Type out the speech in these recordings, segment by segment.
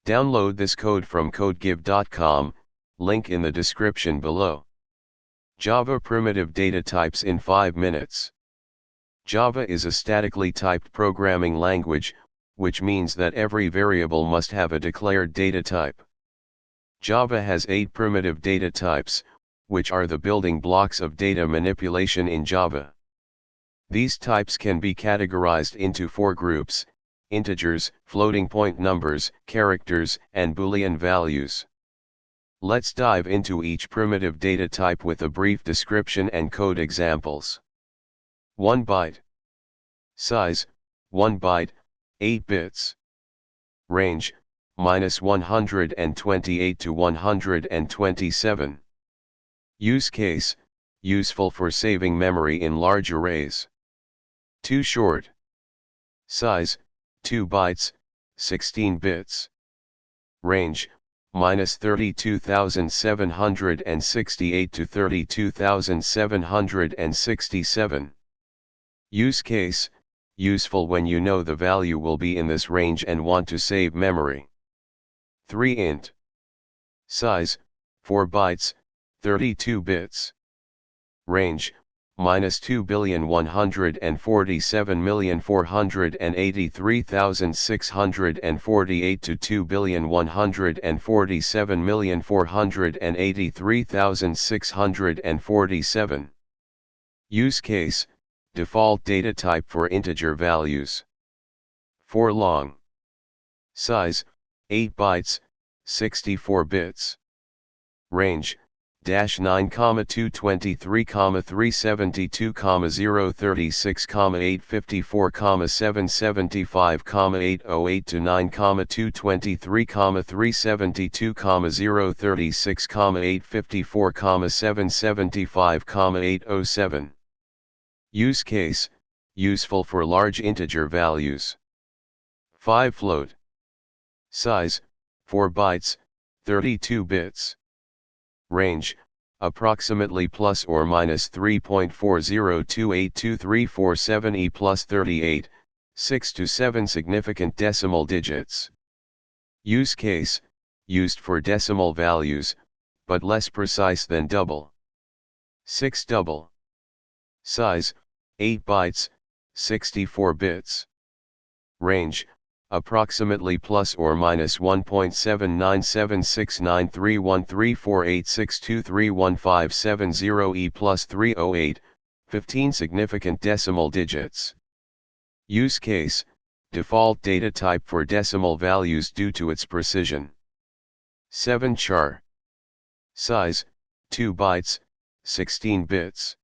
Download this code from codegive.com, link in the description below. Java primitive data types in 5 minutes. Java is a statically typed programming language, which means that every variable must have a declared data type. Java has 8 primitive data types, which are the building blocks of data manipulation in Java. These types can be categorized into 4 groups: integers, floating point numbers, characters, and boolean values. Let's dive into each primitive data type with a brief description and code examples. 1 byte. Size, 1 byte, 8 bits. Range, -128 to 127. Use case, useful for saving memory in large arrays. 2 short. Size, 2 bytes, 16 bits. Range, -32,768 to 32,767. Use case, useful when you know the value will be in this range and want to save memory. 3 int. Size, 4 bytes, 32 bits. Range, -2,147,483,648 to 2,147,483,647. Use case, default data type for integer values. 4 long. Size, 8 bytes, 64 bits. Range, -9,223,372,036,854,775,808 to 9,223,372,036,854,775,807. Use case, useful for large integer values. 5 float. Size, 4 bytes, 32 bits. Range, approximately plus or minus 3.40282347 plus 38, 6 to 7 significant decimal digits. Use case, used for decimal values, but less precise than double. 6 double. Size, 8 bytes, 64 bits. Range, approximately plus or minus 1.7976931348623150 plus 308, 15 significant decimal digits. Use case, default data type for decimal values due to its precision. 7 char. Size, 2 bytes, 16 bits.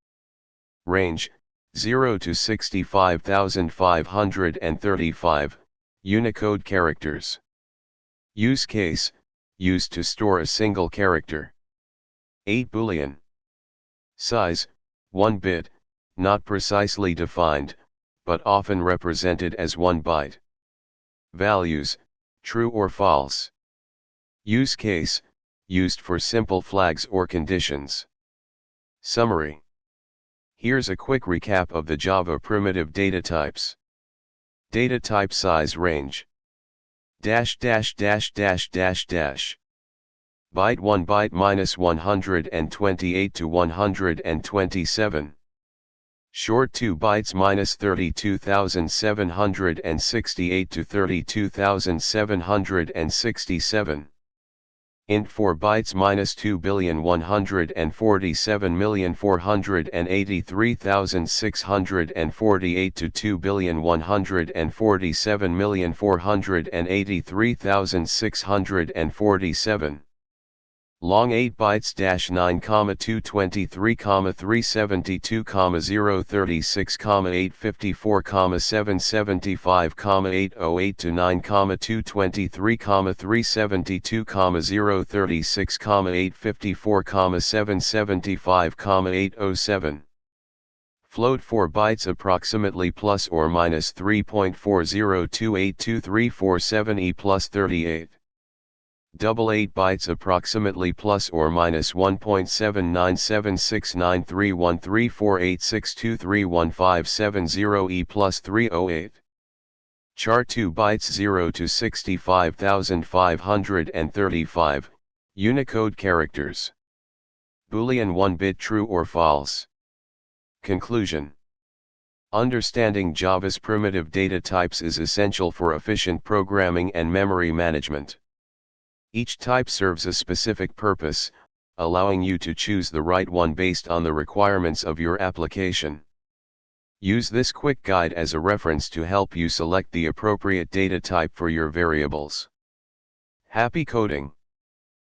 Range, 0 to 65,535, Unicode characters. Use case, used to store a single character. 8 boolean. Size, 1 bit, not precisely defined, but often represented as 1 byte. Values, true or false. Use case, used for simple flags or conditions. Summary. Here's a quick recap of the Java primitive data types. Data type size range. Byte 1 byte -128 to 127. Short 2 bytes -32,768 to 32,767. Int 4 bytes -2,147,483,648 to 2,147,483,647. Long 8 bytes -9,223,372,036,854,775,808 to 9,223,372,036,854,775,807. Float 4 bytes approximately plus or minus 3.40282347 plus 38. Double 8 bytes approximately plus or minus 1.7976931348623150 plus 308. char 2 bytes 0 to 65,535, Unicode characters. Boolean 1-bit true or false. Conclusion. Understanding Java's primitive data types is essential for efficient programming and memory management. Each type serves a specific purpose, allowing you to choose the right one based on the requirements of your application. Use this quick guide as a reference to help you select the appropriate data type for your variables. Happy coding!